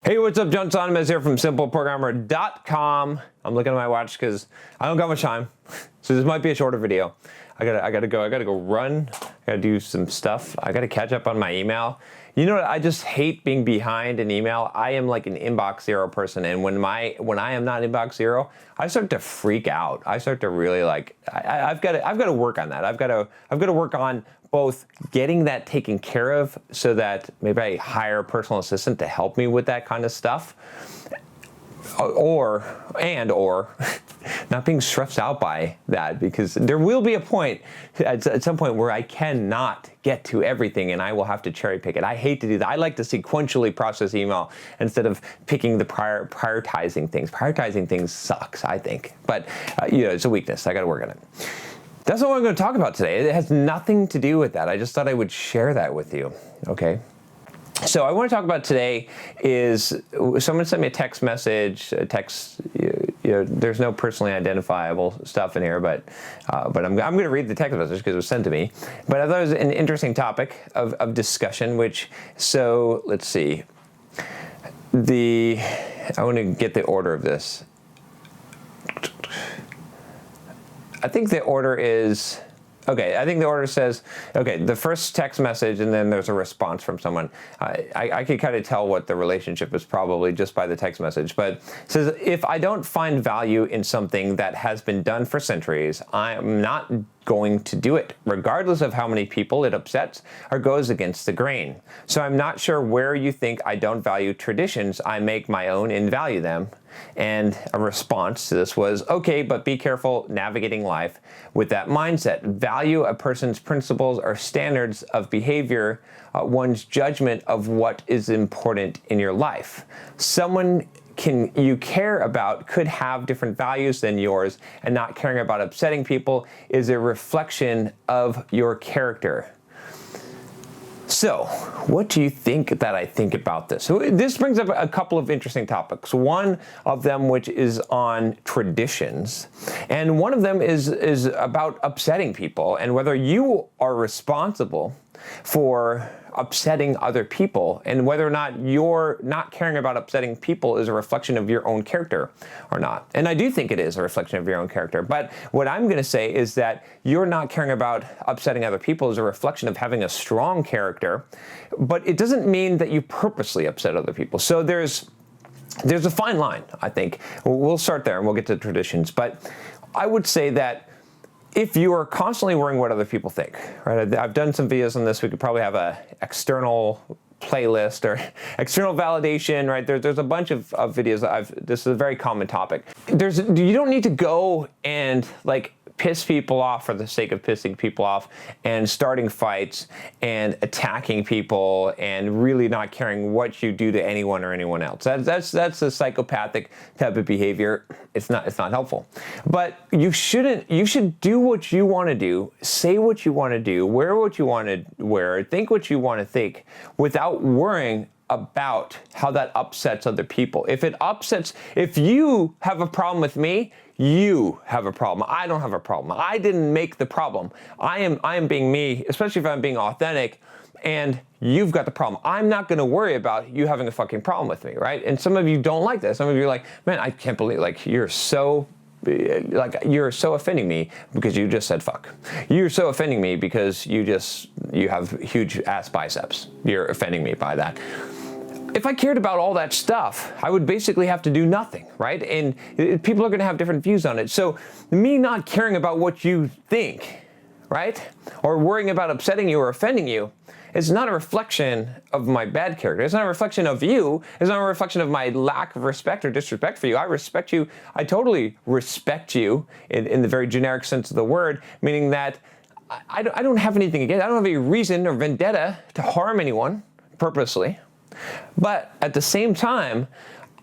Hey, what's up? John Sonmez here from SimpleProgrammer.com. I'm looking at my watch because I don't got much time, so this might be a shorter video. I gotta go run. I gotta do some stuff. I gotta catch up on my email. You know what? I just hate being behind in email. I am like an inbox zero person, and when I am not inbox zero, I start to freak out. I start to really I've got to work on that. I've got to work on both getting that taken care of so that maybe I hire a personal assistant to help me with that kind of stuff, or not being stressed out by that, because there will be a point at some point where I cannot get to everything and I will have to cherry pick it. I hate to do that. I like to sequentially process email instead of picking the prioritizing things. Prioritizing things sucks, I think, but it's a weakness. I got to work on it. That's not what I'm going to talk about today. It has nothing to do with that. I just thought I would share that with you, okay? So I want to talk about today is someone sent me a text message, there's no personally identifiable stuff in here, but I'm going to read the text message because it was sent to me. But I thought it was an interesting topic of discussion, so let's see. I want to get the order of this. I think the order is, okay, I think the order says, okay, the first text message and then there's a response from someone. I could kind of tell what the relationship is probably just by the text message, but it says, if I don't find value in something that has been done for centuries, I am not going to do it, regardless of how many people it upsets or goes against the grain. So I'm not sure where you think I don't value traditions. I make my own and value them. And a response to this was, okay, but be careful navigating life with that mindset. Value a person's principles or standards of behavior, one's judgment of what is important in your life. Someone you care about could have different values than yours, and not caring about upsetting people is a reflection of your character. So, what do you think that I think about this? So this brings up a couple of interesting topics. One of them which is on traditions, and one of them is about upsetting people and whether you are responsible for upsetting other people, and whether or not you're not caring about upsetting people is a reflection of your own character or not. And I do think it is a reflection of your own character, but what I'm going to say is that you're not caring about upsetting other people is a reflection of having a strong character, but it doesn't mean that you purposely upset other people. So there's a fine line, I think. We'll start there and we'll get to traditions, but I would say that if you are constantly worrying what other people think, right? I've done some videos on this. We could probably have a external playlist or external validation, right? There's a bunch of videos this is a very common topic. You don't need to go and piss people off for the sake of pissing people off and starting fights and attacking people and really not caring what you do to anyone or anyone else. That's a psychopathic type of behavior. It's not helpful. But you should do what you want to do, say what you want to do, wear what you want to wear, think what you want to think, without worrying about how that upsets other people. If you have a problem with me, you have a problem. I don't have a problem. I didn't make the problem. I am being me, especially if I'm being authentic, and you've got the problem. I'm not gonna worry about you having a fucking problem with me, right? And some of you don't like that. Some of you are like, man, I can't believe, you're so offending me because you just said fuck. You're so offending me because you have huge ass biceps. You're offending me by that. If I cared about all that stuff, I would basically have to do nothing, right? And people are going to have different views on it. So me not caring about what you think, right? Or worrying about upsetting you or offending you is not a reflection of my bad character. It's not a reflection of you. It's not a reflection of my lack of respect or disrespect for you. I respect you. I totally respect you in the very generic sense of the word, meaning that I don't have anything against. I don't have any reason or vendetta to harm anyone purposely. But at the same time,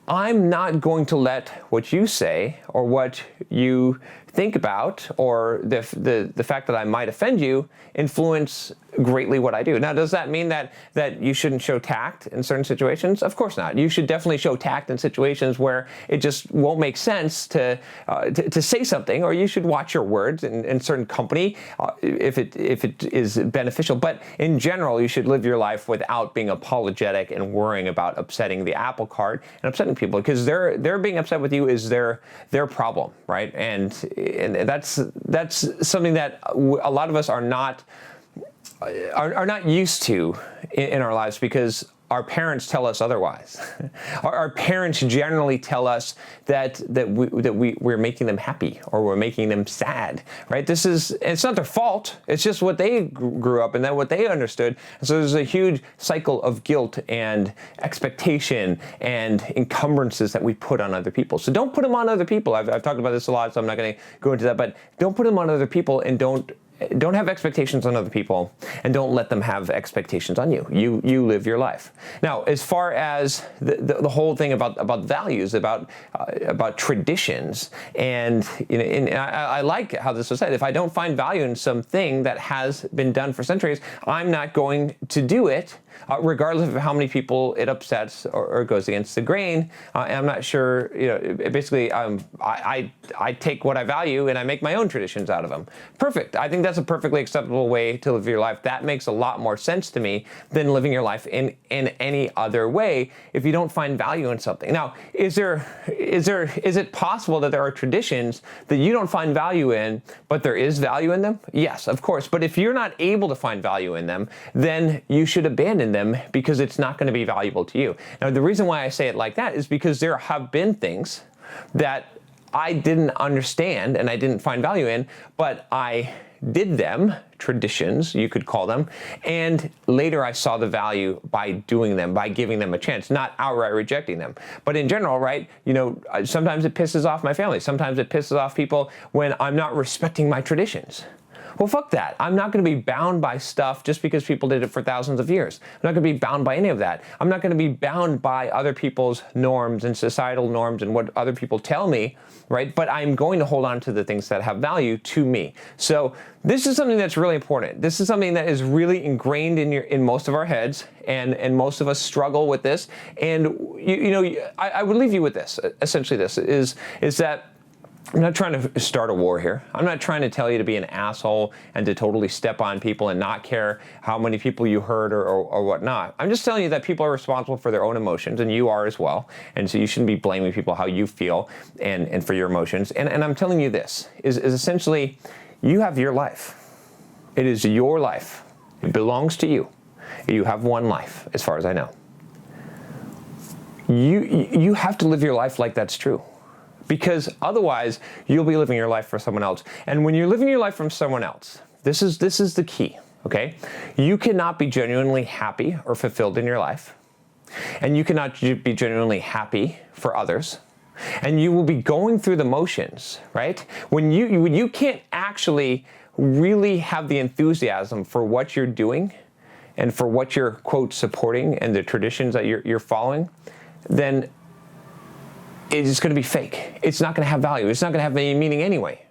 I'm not going to let what you say or what you think about or the fact that I might offend you influence greatly what I do. Now, does that mean that you shouldn't show tact in certain situations? Of course not. You should definitely show tact in situations where it just won't make sense to say something, or you should watch your words in certain company if it is beneficial. But in general, you should live your life without being apologetic and worrying about upsetting the apple cart and upsetting people, because they're being upset with you is their problem, right? And that's something that a lot of us are not used to in our lives, because our parents tell us otherwise. Our parents generally tell us that we're making them happy or we're making them sad, right? It's not their fault. It's just what they grew up in, that what they understood. And so there's a huge cycle of guilt and expectation and encumbrances that we put on other people. So don't put them on other people. I've talked about this a lot, so I'm not going to go into that, but don't put them on other people, and don't have expectations on other people, and don't let them have expectations on you. You live your life. Now, as far as the whole thing about values, about traditions, and I like how this was said. If I don't find value in something that has been done for centuries, I'm not going to do it, regardless of how many people it upsets or goes against the grain. And I'm not sure, basically, I take what I value and I make my own traditions out of them. Perfect. I think that's a perfectly acceptable way to live your life. That makes a lot more sense to me than living your life in any other way if you don't find value in something. Now, is it possible that there are traditions that you don't find value in, but there is value in them? Yes, of course. But if you're not able to find value in them, then you should abandon them, because it's not going to be valuable to you. Now, the reason why I say it like that is because there have been things that I didn't understand and I didn't find value in, but I did them, traditions, you could call them, and later I saw the value by doing them, by giving them a chance, not outright rejecting them. But in general, right, sometimes it pisses off my family. Sometimes it pisses off people when I'm not respecting my traditions. Well, fuck that. I'm not going to be bound by stuff just because people did it for thousands of years. I'm not going to be bound by any of that. I'm not going to be bound by other people's norms and societal norms and what other people tell me, right? But I'm going to hold on to the things that have value to me. So this is something that's really important. This is something that is really ingrained in most of our heads, and most of us struggle with this. And I would leave you with this. Essentially, this is that I'm not trying to start a war here. I'm not trying to tell you to be an asshole and to totally step on people and not care how many people you hurt or whatnot. I'm just telling you that people are responsible for their own emotions, and you are as well. And so you shouldn't be blaming people how you feel and for your emotions. And I'm telling you this, is essentially, you have your life. It is your life. It belongs to you. You have one life, as far as I know. You have to live your life like that's true. Because otherwise, you'll be living your life for someone else. And when you're living your life from someone else, this is the key, okay? You cannot be genuinely happy or fulfilled in your life. And you cannot be genuinely happy for others. And you will be going through the motions, right? When you can't actually really have the enthusiasm for what you're doing and for what you're, quote, supporting and the traditions that you're following, then it's going to be fake. It's not going to have value. It's not going to have any meaning anyway.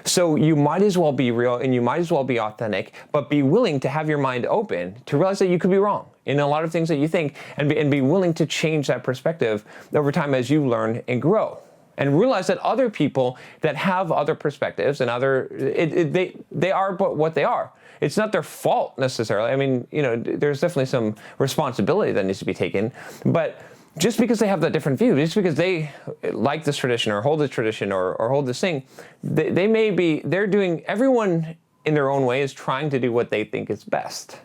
So you might as well be real, and you might as well be authentic, but be willing to have your mind open to realize that you could be wrong in a lot of things that you think, and be willing to change that perspective over time as you learn and grow. And realize that other people that have other perspectives and they are but what they are. It's not their fault necessarily. I mean, there's definitely some responsibility that needs to be taken, but just because they have that different view, just because they like this tradition or hold this tradition or hold this thing, they're doing, everyone in their own way is trying to do what they think is best.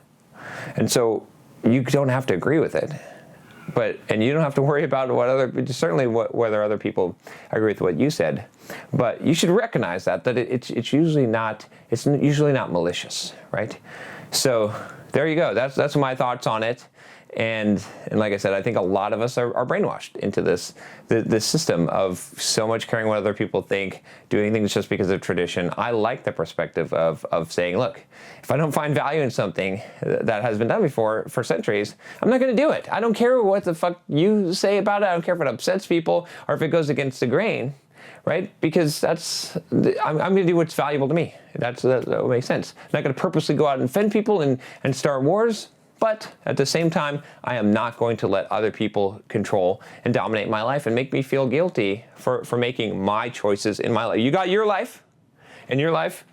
And so you don't have to agree with it, and you don't have to worry about whether other people agree with what you said, but you should recognize that it's usually not malicious, right? So there you go. That's my thoughts on it. And like I said, I think a lot of us are brainwashed into this system of so much caring what other people think, doing things just because of tradition. I like the perspective of saying, look, if I don't find value in something that has been done before for centuries, I'm not going to do it. I don't care what the fuck you say about it. I don't care if it upsets people or if it goes against the grain. right? Because I'm going to do what's valuable to me. That would make sense. I'm not going to purposely go out and offend people and start wars. But at the same time, I am not going to let other people control and dominate my life and make me feel guilty for making my choices in my life. You got your life. In your life,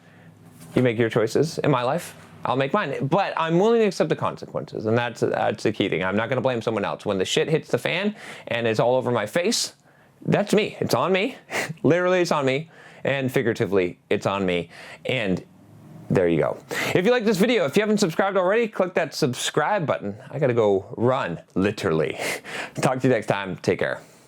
you make your choices. In my life, I'll make mine. But I'm willing to accept the consequences. And that's the key thing. I'm not going to blame someone else. When the shit hits the fan and it's all over my face, that's me. It's on me. Literally, it's on me. And figuratively, it's on me. And there you go. If you like this video, if you haven't subscribed already, click that subscribe button. I gotta go run, literally. Talk to you next time. Take care.